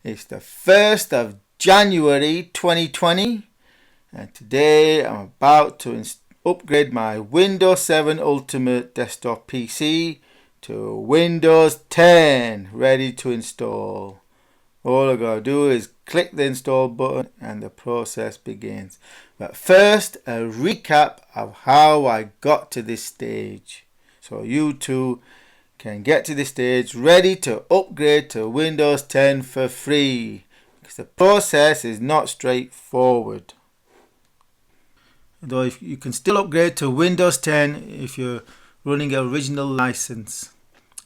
It's the 1st of January 2020 and today I'm about to upgrade my Windows 7 Ultimate Desktop PC to Windows 10, ready to install. All I gotta do is click the install button and the process begins. But first, a recap of how I got to this stage, so you too can get to this stage ready to upgrade to Windows 10 for free, because the process is not straightforward. Though you can still upgrade to Windows 10 if you're running an original license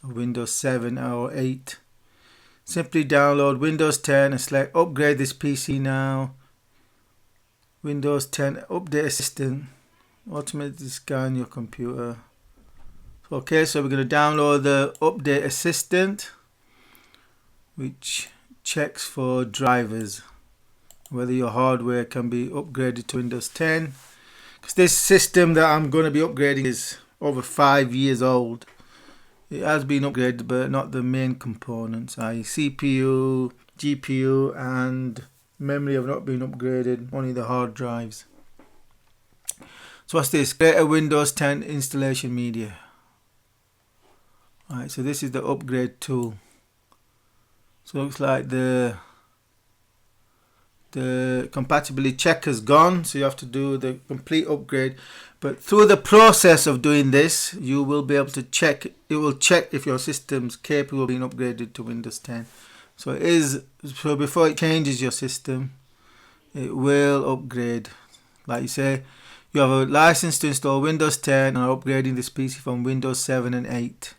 of Windows 7 or 8. Simply download Windows 10 and select upgrade this PC now. Windows 10 Update Assistant automatically scan your computer. Okay, so we're going to download the Update Assistant, which checks for drivers, whether your hardware can be upgraded to Windows 10. Because this system that I'm going to be upgrading is over 5 years old. It has been upgraded, but not the main components, i.e. CPU, GPU and memory have not been upgraded, only the hard drives. So what's this? Create a Windows 10 installation media. Alright, so this is the upgrade tool. So it looks like the compatibility check has gone, so you have to do the complete upgrade. But through the process of doing this, you will be able to check, it will check if your system's capable of being upgraded to Windows 10. So it is, so before it changes your system, it will upgrade. Like you say, you have a license to install Windows 10 and are upgrading this PC from Windows 7 and 8.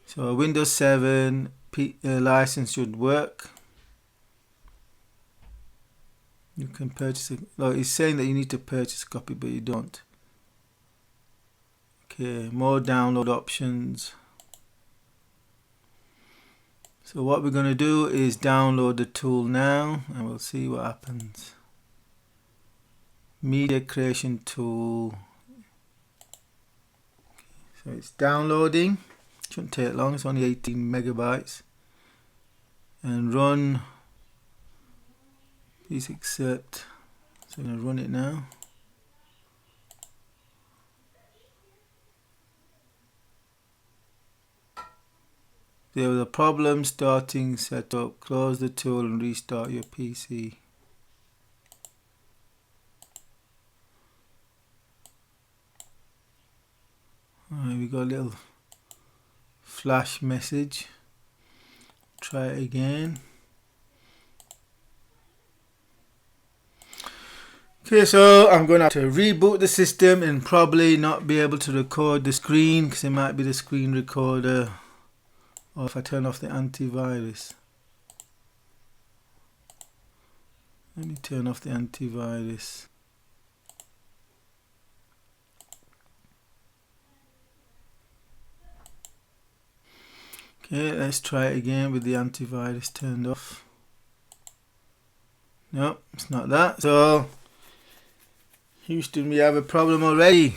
So a Windows 7 license should work. You can purchase it. Well, it's saying that you need to purchase a copy, but you don't. Okay, more download options. So what we're going to do is download the tool now, and we'll see what happens. Media creation tool. So it's downloading. Shouldn't take long. It's only 18 megabytes. And run. Please accept. So I'm going to run it now. There was a problem starting setup. Close the tool and restart your PC. Alright, we got a little flash message. Try it again. Okay, so I'm going to have to reboot the system and probably not be able to record the screen because it might be the screen recorder, or if I turn off the antivirus. Let me turn off the antivirus. Okay, let's try it again with the antivirus turned off. No, it's not that. So Houston, we have a problem already.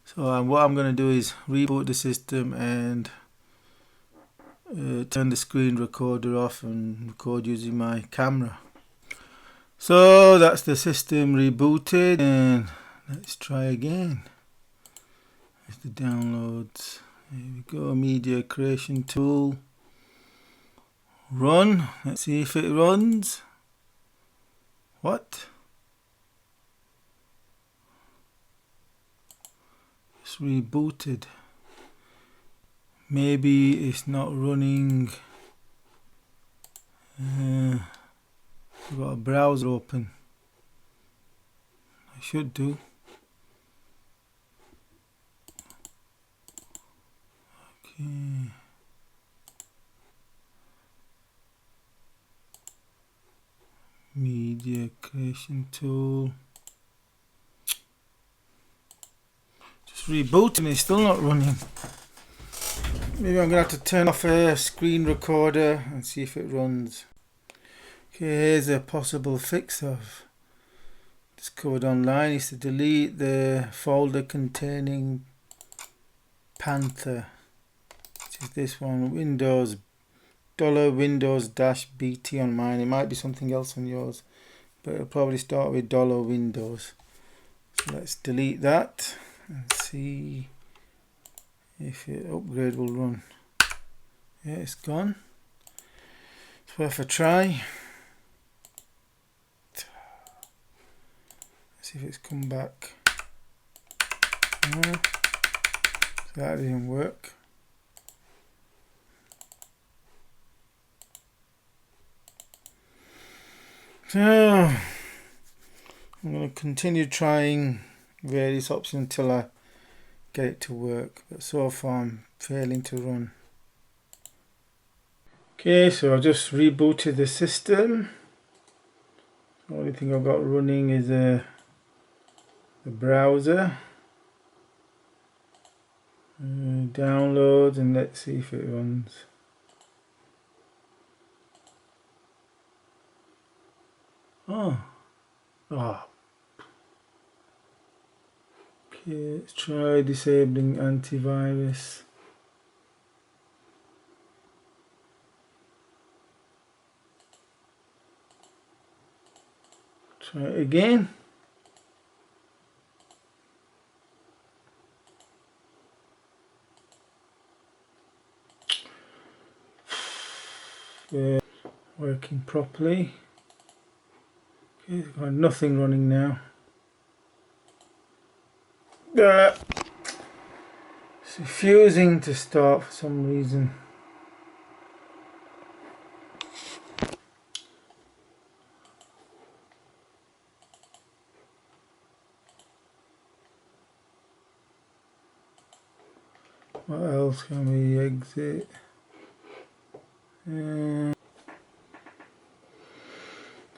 So what I'm going to do is reboot the system and turn the screen recorder off and record using my camera. So that's the system rebooted, and let's try again. There's the downloads. There we go, media creation tool. Run. Let's see if it runs. What? It's rebooted. Maybe it's not running. I've got a browser open. I should do. Okay. Media creation tool. Just rebooting, it's still not running. Maybe I'm going to have to turn off a screen recorder and see if it runs. Okay, here's a possible fix I've discovered online. Is to delete the folder containing Panther, which is this one, Windows $Windows-BT on mine. It might be something else on yours, but it'll probably start with $Windows. So let's delete that and see if the upgrade will run. Yeah, it's gone. It's worth a try. Let's see if it's come back. No, so that didn't work. So I'm going to continue trying various options until I get it to work, but so far I'm failing to run. Okay, so I just rebooted the system. The only thing I've got running is the browser. Downloads, and let's see if it runs. Oh. Okay, let's try disabling antivirus. Try it again. Yeah, working properly. Okay, got nothing running now. It's refusing to start for some reason. What else can we exit?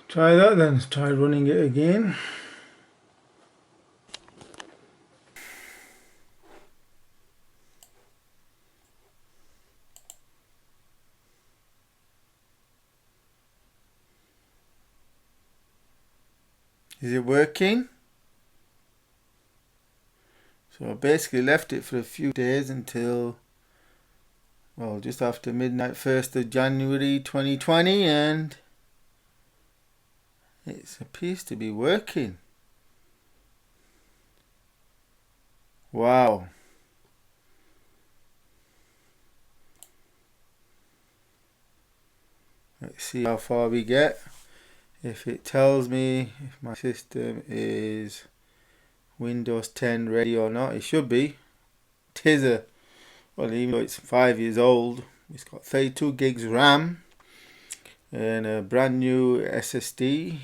Try that then. Let's try running it again. Is it working? So I basically left it for a few days until, well, just after midnight, 1st of January 2020, and it appears to be working. Wow. Let's see how far we get. If it tells me if my system is Windows 10 ready or not, it should be. It is well, even though it's 5 years old, it's got 32 gigs RAM and a brand new SSD.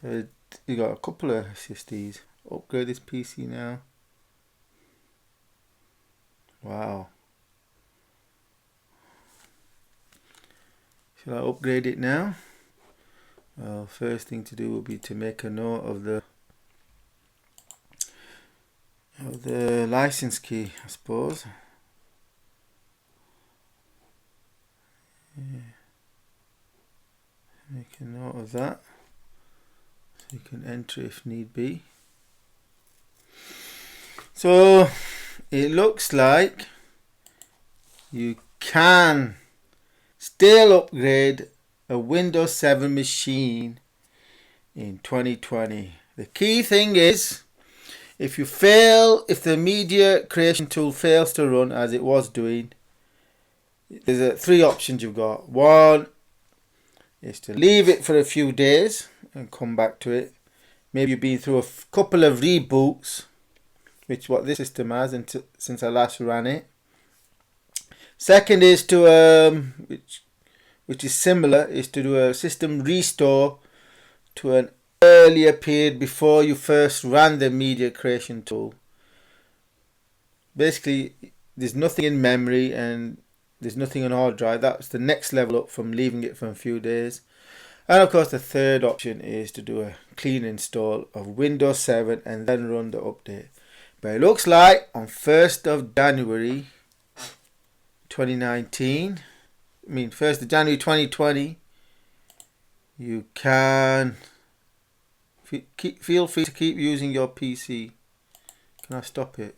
You got a couple of SSDs. Upgrade this PC now. Wow. Should I upgrade it now? Well, first thing to do will be to make a note of the license key, I suppose. Yeah. Make a note of that so you can enter if need be. So it looks like you can still upgrade a Windows 7 machine in 2020. The key thing is, if the media creation tool fails to run as it was doing, there's three options you've got. One is to leave it for a few days and come back to it. Maybe you've been through a couple of reboots, which is what this system has since I last ran it. Second is to which is similar, is to do a system restore to an earlier period before you first ran the media creation tool. Basically, there's nothing in memory and there's nothing on hard drive. That's the next level up from leaving it for a few days. And of course, the third option is to do a clean install of Windows 7 and then run the update. But it looks like on 1st of January 2019, 1st of January 2020, you can feel free to keep using your PC. Can I stop it?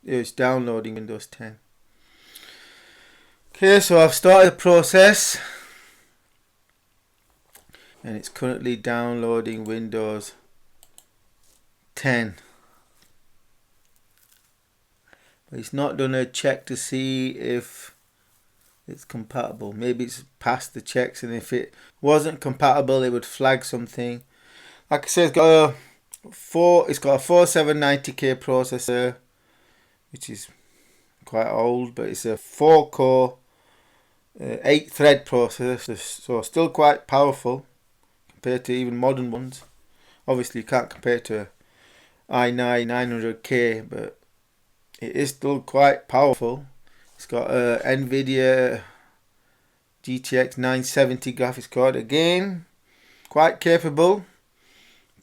It's downloading Windows 10. Okay, so I've started the process and it's currently downloading Windows 10. But it's not done a check to see if it's compatible. Maybe it's passed the checks, and if it wasn't compatible, it would flag something. Like I said, it's got a 4790K processor, which is quite old, but it's a 4-core, 8-thread processor, so still quite powerful compared to even modern ones. Obviously, you can't compare it to i9 900K, but it is still quite powerful. It's got a NVIDIA GTX 970 graphics card. Again, quite capable.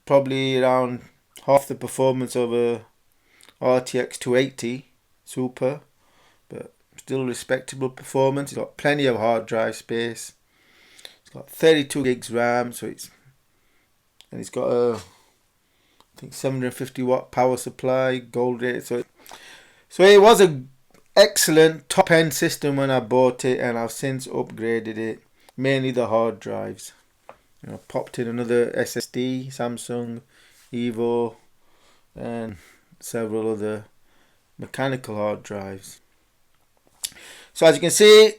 Probably around half the performance of a RTX 280 Super, but still respectable performance. It's got plenty of hard drive space. It's got 32 gigs RAM, so it's got a, I think, 750 watt power supply, gold rated. So it was a excellent top end system when I bought it, and I've since upgraded it, mainly the hard drives. You know, popped in another SSD, Samsung Evo, and several other mechanical hard drives. So as you can see,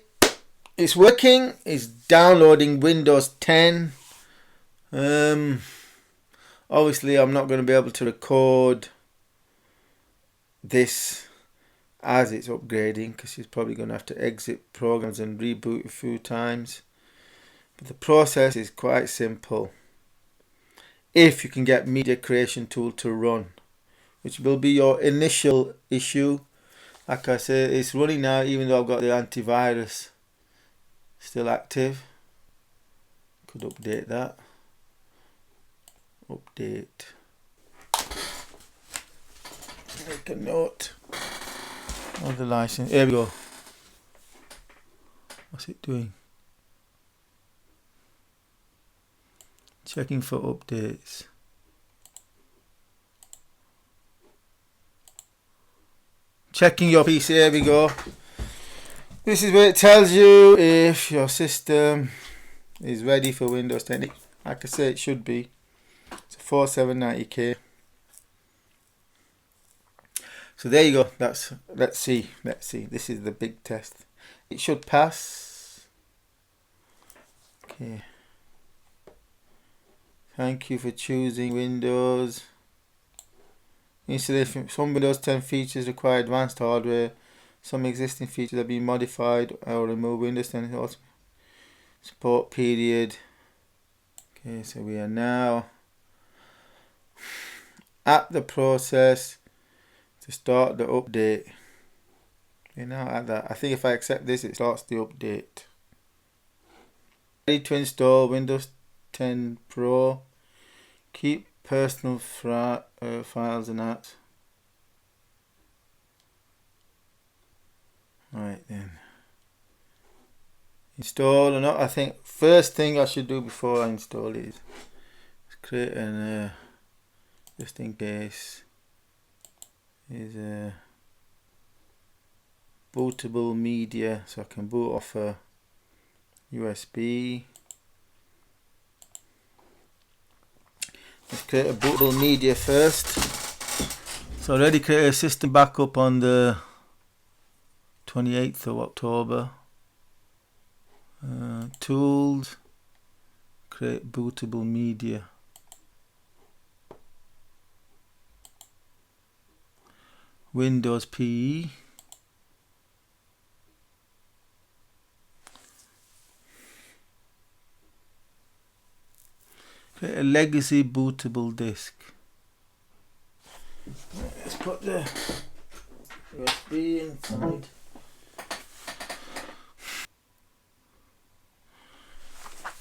it's working. It's downloading Windows 10. Obviously I'm not going to be able to record this as it's upgrading, because she's probably going to have to exit programs and reboot a few times. But the process is quite simple if you can get Media Creation Tool to run, which will be your initial issue. Like I said, it's running now, even though I've got the antivirus still active. Could update that. Update. Make a note of the license. Here we go. What's it doing? Checking for updates. Checking your PC. Here we go. This is where it tells you if your system is ready for Windows 10. Like I say, it should be. It's a 4790K. So there you go. Let's see. This is the big test. It should pass. Okay. Thank you for choosing Windows. Installation. Some Windows 10 features require advanced hardware. Some existing features have been modified or removed. Windows 10 also support period. Okay, so we are now at the process to start the update. We're now at that. I think if I accept this, it starts the update. Ready to install Windows 10 Pro. Keep personal files and that. Right then. Install or not? I think first thing I should do before I install it is create an just in case is a bootable media, so I can boot off a USB. Let's create a bootable media first. So I already created a system backup on the 28th of October. Tools, create bootable media. Windows PE. Create a legacy bootable disk. Let's put the USB inside.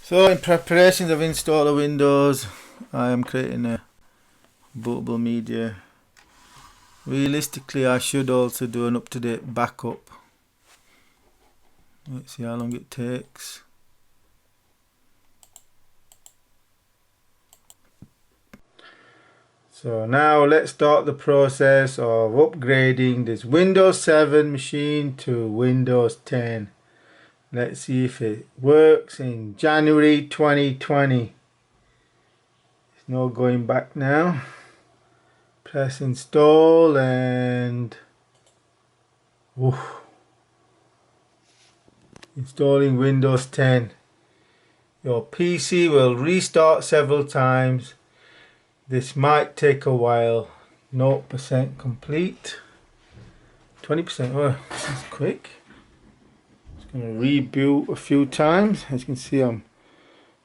So in preparations of installer Windows, I am creating a bootable media. Realistically, I should also do an up-to-date backup. Let's see how long it takes. So now let's start the process of upgrading this Windows 7 machine to Windows 10. Let's see if it works in January 2020. There's no going back now. Press install and installing Windows 10. Your PC will restart several times. This might take a while. 0% complete. 20%. Oh, this is quick. Just going to reboot a few times. As you can see, I'm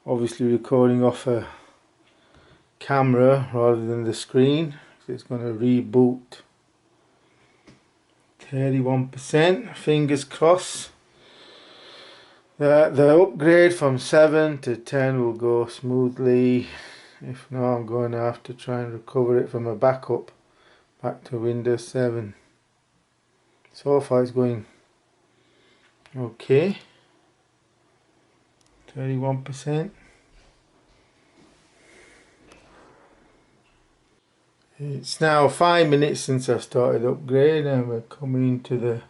obviously recording off a camera rather than the screen. So it's going to reboot. 31%. Fingers crossed that the upgrade from 7 to 10 will go smoothly. If not, I'm going to have to try and recover it from a backup back to Windows 7. So far it's going okay. 31%. It's now 5 minutes since I started upgrade and we're coming to the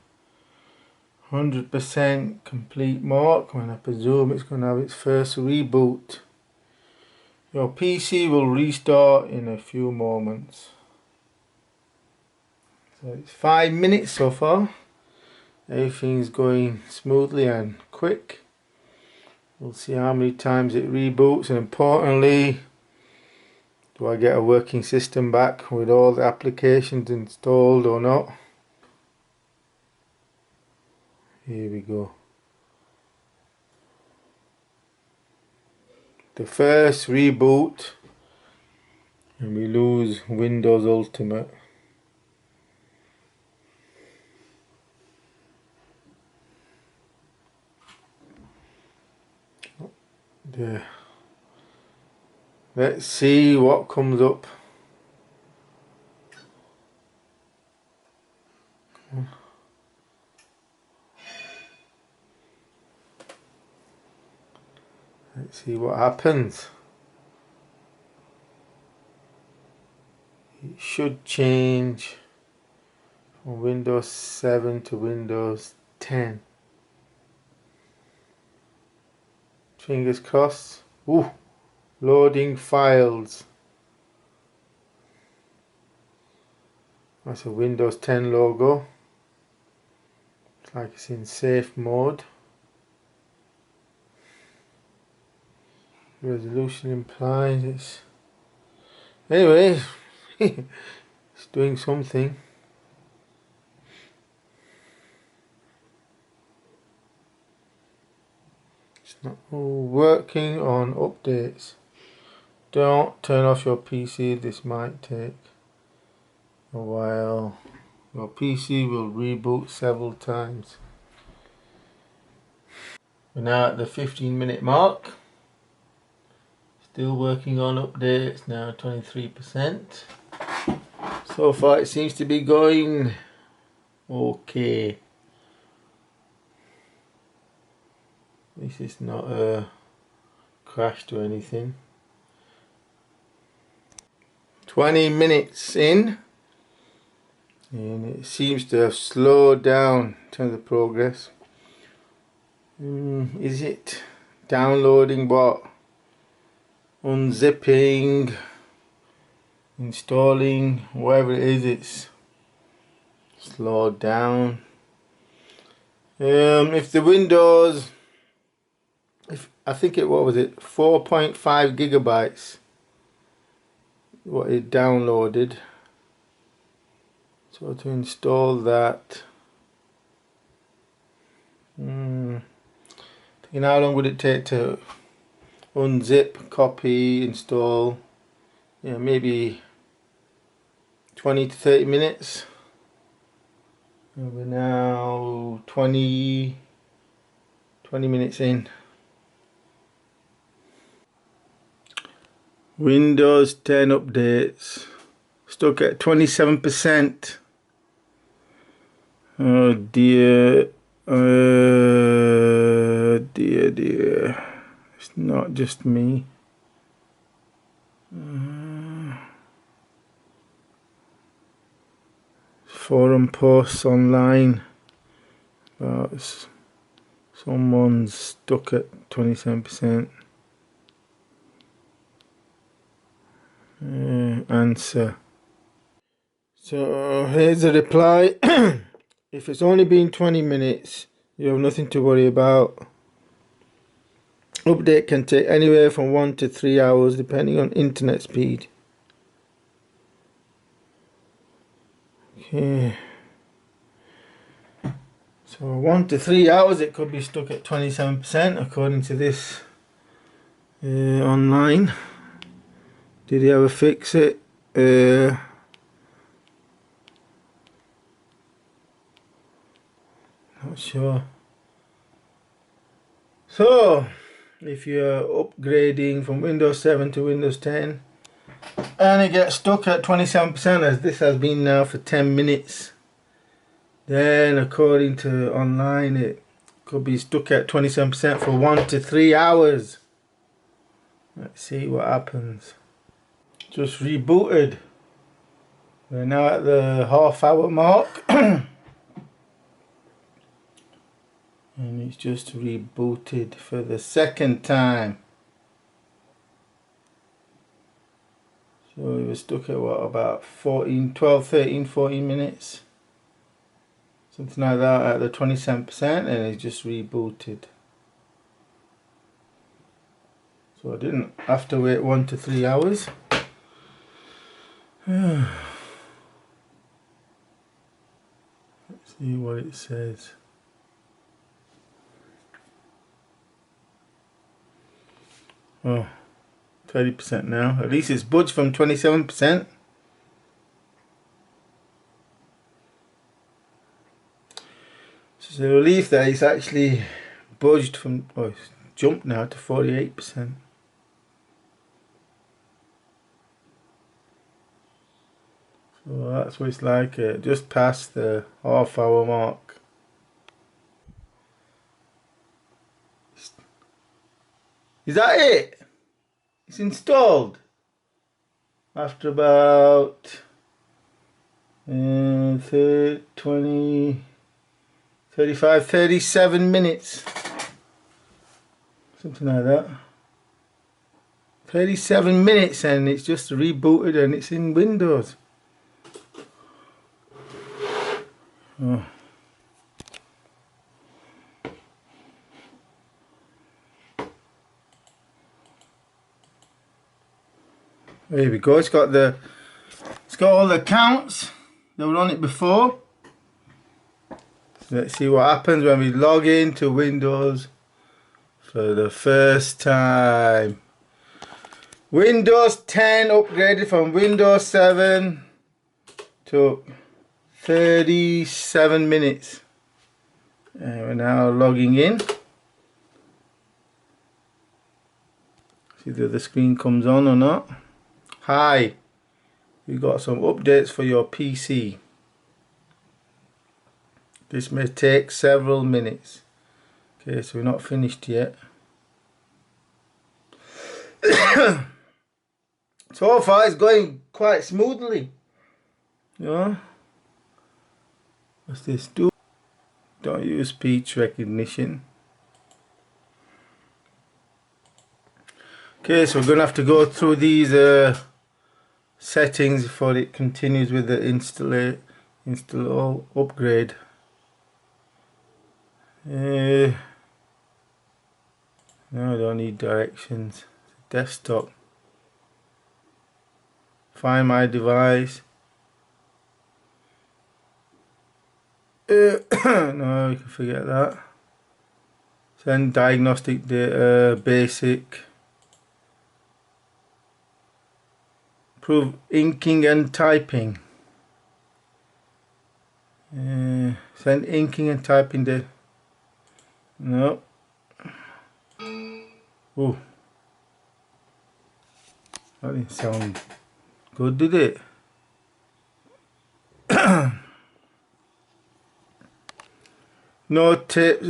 100% complete mark when I presume it's going to have its first reboot. Your PC will restart in a few moments. So it's 5 minutes so far. Everything's going smoothly and quick. We'll see how many times it reboots, and importantly, do I get a working system back with all the applications installed or not? Here we go. The first reboot and we lose Windows Ultimate. There. Let's see what comes up. Let's see what happens. It should change from Windows 7 to Windows 10. Fingers crossed. Ooh, loading files. That's a Windows 10 logo. It's like it's in safe mode. Resolution implies it's... Anyway, it's doing something. It's not working on updates. Don't turn off your PC, this might take a while. Your PC will reboot several times. We're now at the 15-minute mark. Still working on updates, now 23%. So far it seems to be going okay. This is not a crash to anything. 20 minutes in and it seems to have slowed down in terms of progress. Is it downloading what? Unzipping, installing, whatever it is, it's slowed down. If the Windows, I think it, what was it, 4.5 gigabytes what it downloaded. So to install that, how long would it take to unzip, copy, install? Yeah, maybe 20 to 30 minutes. And we're now 20 minutes in. Windows 10 updates. Stuck at 27%. Oh dear. Dear. It's not just me. Forum posts online about Someone's stuck at 27%. Answer. So here's a reply. If it's only been 20 minutes, you have nothing to worry about. Update can take anywhere from 1 to 3 hours depending on internet speed. Okay. So 1 to 3 hours it could be stuck at 27% according to this online. Did he ever fix it? Not sure. So if you're upgrading from Windows 7 to Windows 10 and it gets stuck at 27%, as this has been now for 10 minutes, then according to online it could be stuck at 27% for 1 to 3 hours. Let's see what happens. Just rebooted. We're now at the half-hour mark. And it's just rebooted for the second time. So we were stuck at what, about 14 minutes, something like that, at the 27%, and it just rebooted. So I didn't have to wait 1 to 3 hours. Let's see what it says. Oh, 30% now. At least it's budged from 27%. So it's a relief that it's actually budged from, oh, it's jumped now to 48%. So that's what it's like, just past the half-hour mark. Is that it? It's installed after about 20, 35, 37 minutes, something like that. 37 minutes, and it's just rebooted and it's in Windows. Oh. There we go. It's got all the accounts that were on it before. Let's see what happens when we log into Windows for the first time. Windows 10 upgraded from Windows 7. Took 37 minutes. And we're now logging in. See if the screen comes on or not. Hi, we got some updates for your PC. This may take several minutes. Okay, so we're not finished yet. So far it's going quite smoothly. Yeah. What's this do? Don't use speech recognition. Okay, so we're gonna have to go through these settings before it continues with the install upgrade. No, I don't need directions. Desktop. Find my device. No, you can forget that. Send diagnostic data, basic. Improve inking and typing. Send inking and typing data. No. Oh, that didn't sound good, did it? No tips.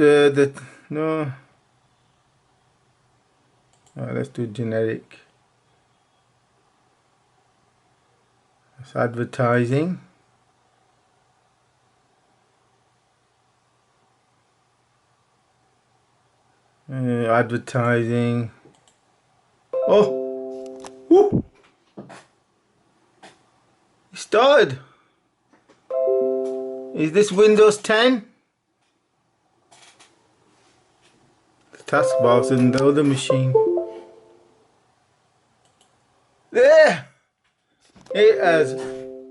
No. Alright, let's do generic. That's advertising. advertising. Oh, whoop. It started. Is this Windows 10? The taskbar's in the other machine. There! It has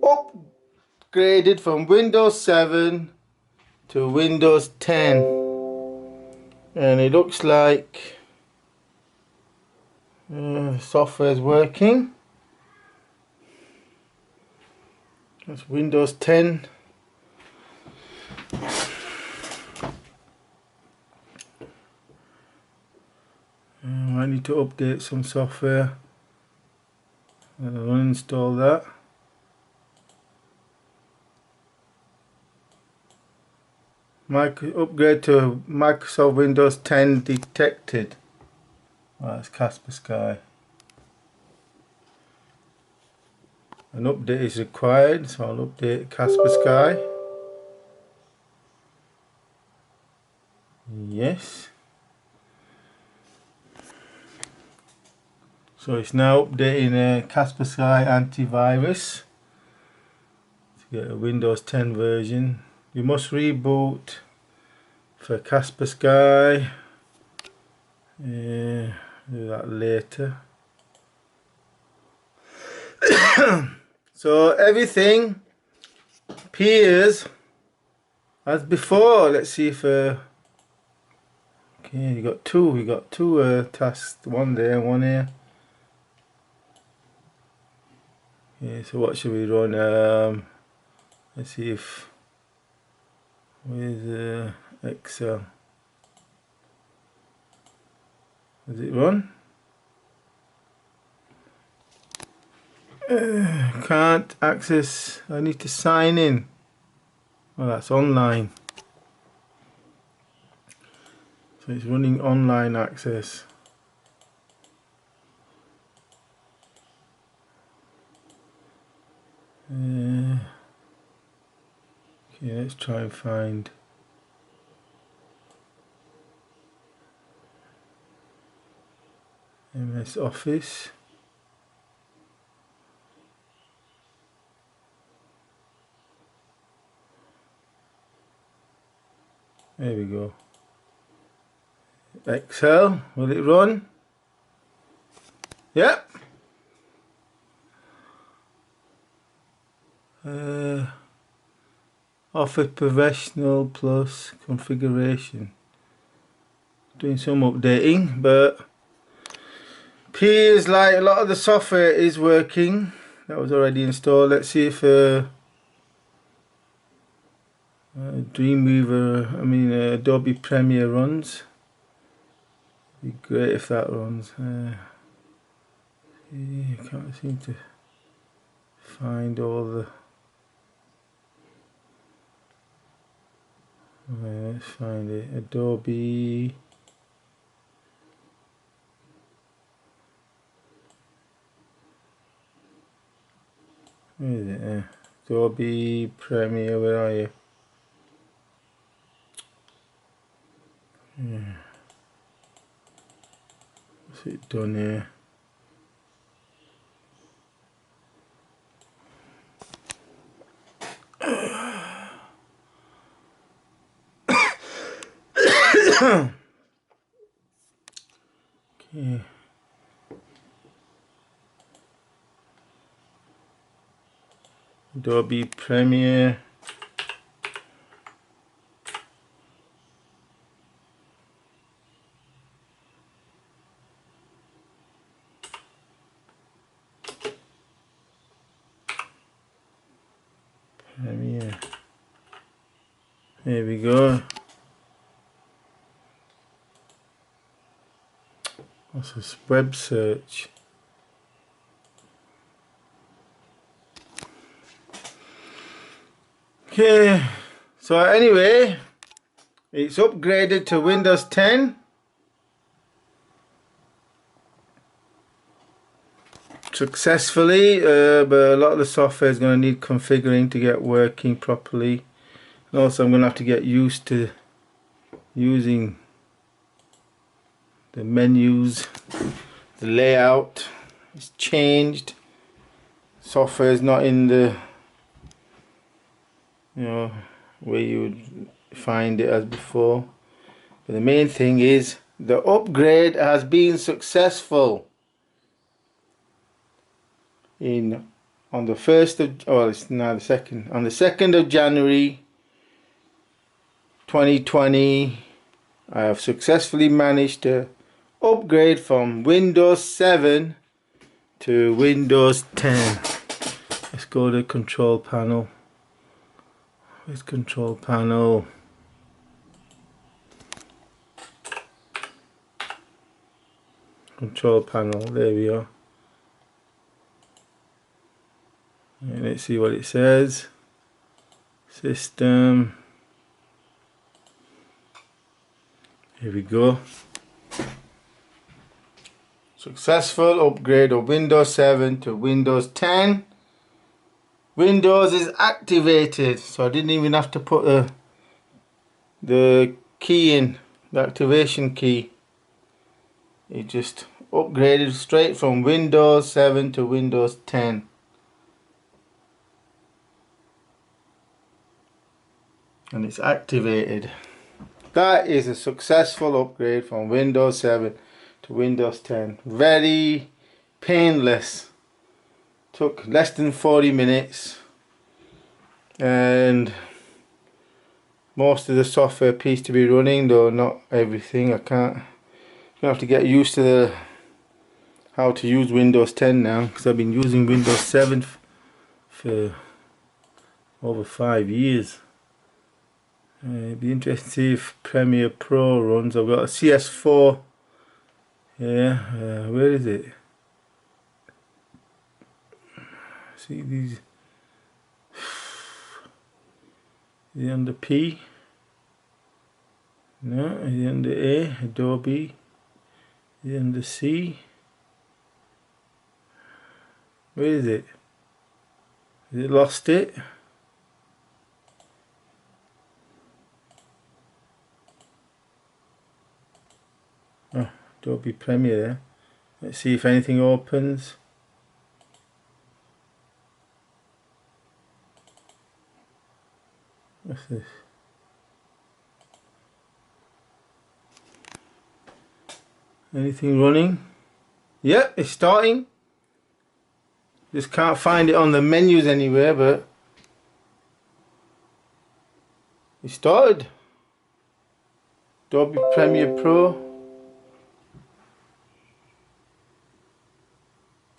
upgraded from Windows 7 to Windows 10. And it looks like software is working. That's Windows 10. I need to update some software. I'll uninstall that. Upgrade to Microsoft Windows 10 detected. Oh, that's Kaspersky. An update is required, so I'll update Kaspersky. Yes. So it's now updating Kaspersky antivirus to get a Windows 10 version. You must reboot for Kaspersky. Do that later. So everything appears as before. Let's see if okay, we got two tasks, one there, one here. Okay, so what should we run? Let's see if where's Excel. Does it run? Can't access. I need to sign in. Oh, that's online. So it's running online access. Okay, let's try and find. MS Office. There we go. Excel, will it run? Yep. Office Professional Plus configuration. Doing some updating, but appears like a lot of the software is working. That was already installed. Let's see if Dreamweaver, Adobe Premiere runs. It'd be great if that runs. I can't seem to find all the. Let's find it. Adobe. Where is it? Adobe Premiere. Where are you? Yeah. What's it done here? Okay. Adobe Premiere. Premiere. There we go. What's this web search? Okay, so anyway, it's upgraded to Windows 10. Successfully, but a lot of the software is going to need configuring to get working properly. And also I'm going to have to get used to using the menus, the layout is changed. Software is not in the, you know, where you would find it as before. But the main thing is the upgrade has been successful. On the 1st of, well, it's now the 2nd, on the 2nd of January 2020, I have successfully managed to upgrade from Windows 7 to Windows 10. Let's go to control panel. Where's control panel? Control panel, there we are. And let's see what it says. System. Here we go. Successful upgrade of Windows 7 to Windows 10. Windows is activated, so I didn't even have to put the key in, the activation key. It just upgraded straight from Windows 7 to Windows 10. And it's activated. That is a successful upgrade from Windows 7 to Windows 10. Very painless. Took less than 40 minutes. And most of the software appears to be running, though not everything. I'm gonna have to get used to how to use Windows 10 now, because I've been using Windows 7 for over 5 years. It'd be interesting to see if Premiere Pro runs. I've got a CS4. Yeah, where is it? See these? Is it under P? No, is it under A? Adobe. Is it under C? Where is it? Has it lost it? Oh, Adobe Premiere there. Let's see if anything opens. What's this? Anything running? Yep, it's starting. Just can't find it on the menus anywhere, but it started. Adobe Premiere Pro.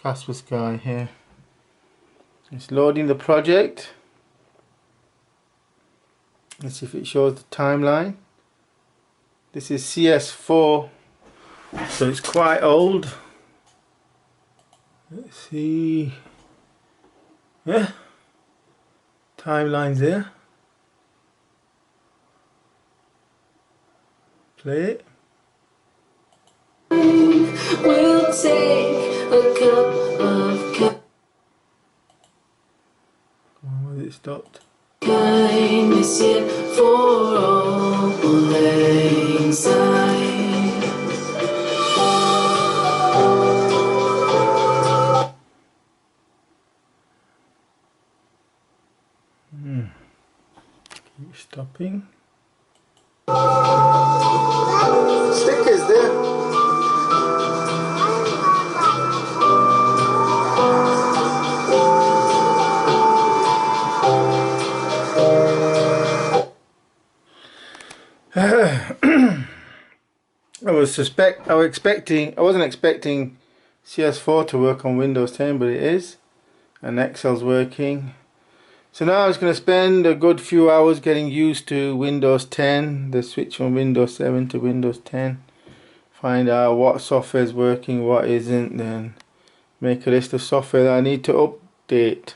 Casper Sky here. It's loading the project. Let's see if it shows the timeline. This is CS4, so it's quite old. Let's see. Yeah, timeline's there. Play it. We'll take a cup of coffee. Oh, where's it stopped? Kindness yet for all anxiety. Keep stopping. Stickers there. I wasn't expecting CS4 to work on Windows 10, but it is, and Excel's working. So now I was going to spend a good few hours getting used to Windows 10, the switch from Windows 7 to Windows 10, find out what software is working, what isn't, then make a list of software that I need to update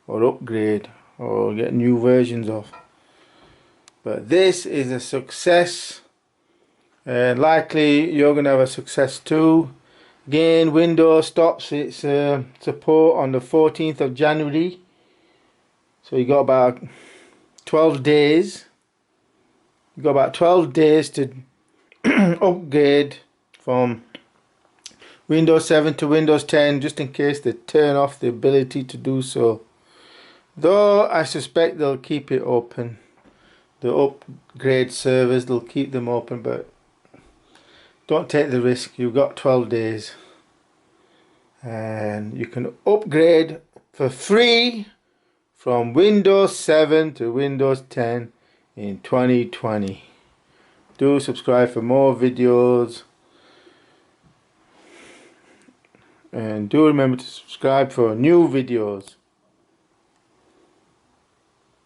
or upgrade or get new versions of. But this is a success, and likely you're going to have a success too. Again, Windows stops its support on the 14th of January. So you got about 12 days. You got about 12 days to upgrade from Windows 7 to Windows 10, just in case they turn off the ability to do so. Though I suspect they'll keep it open. The upgrade servers, they'll keep them open, but don't take the risk. You've got 12 days. And you can upgrade for free from Windows 7 to Windows 10 in 2020. Do subscribe for more videos. And do remember to subscribe for new videos.